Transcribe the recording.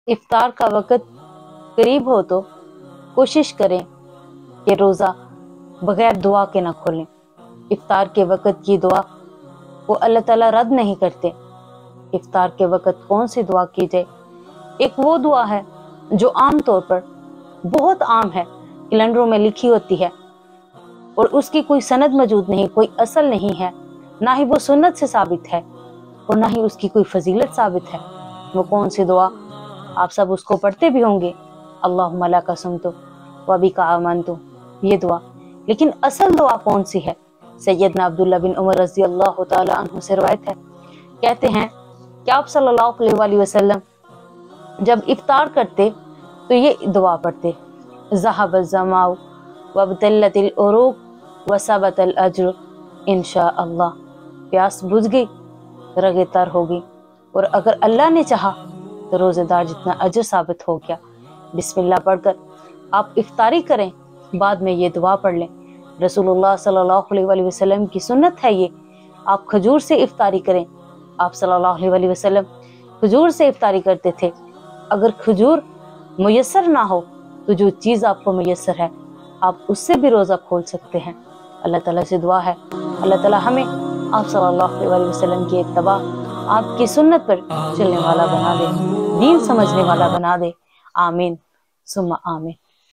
इफ्तार का वक़्त करीब हो तो कोशिश करें कि रोज़ा बगैर दुआ के ना खोलें। इफ्तार के वक़्त की दुआ वो अल्लाह ताला रद्द नहीं करते। इफ्तार के वक़्त कौन सी दुआ की जाए? एक वो दुआ है जो आम तौर पर बहुत आम है, कैलेंडरों में लिखी होती है और उसकी कोई सनद मौजूद नहीं, कोई असल नहीं है, ना ही वो सुन्नत से साबित है और ना ही उसकी कोई फजीलत साबित है। वो कौन सी दुआ? आप सब उसको पढ़ते भी होंगे, अल्लाहुम्मा लका सुम्तु व बिका आमनतु, ये दुआ। लेकिन असल दुआ कौन सी है? सैयदना अब्दुल्ला बिन उमर रज़ी अल्लाह तआला अन्हु से रिवायत है, कहते हैं कि आप सल्लल्लाहु अलैहि वसल्लम जब इफ्तार करते तो ये दुआ पढ़ते, ज़हब ज़माउ वब्तल्लतिल उरूक वसबतल अज्र इंशाअल्लाह। प्यास बुझ गई, रगे तर होगी, और अगर अल्लाह ने चाहा तो रोज़ेदार जितना अजर साबित हो गया। बिस्मिल्लाह पढ़कर आप इफ्तारी करें, बाद में ये दुआ पढ़ लें। रसूलुल्लाह सल्लल्लाहु अलैहि वसल्लम की सुन्नत है ये, आप खजूर से इफ्तारी करें। आप सल्लल्लाहु अलैहि वसल्लम खजूर से इफ्तारी करते थे। अगर खजूर मुयस्सर ना हो तो जो चीज़ आपको मुयस्सर है आप उससे भी रोज़ा खोल सकते हैं। अल्लाह ताला से दुआ है, अल्लाह ताला हमें आप सल्लल्लाहु अलैहि वसल्लम की इत्तबा, आपकी सुन्नत पर चलने वाला बना दे, दीन समझने वाला बना दे। आमीन सुम्मा आमीन।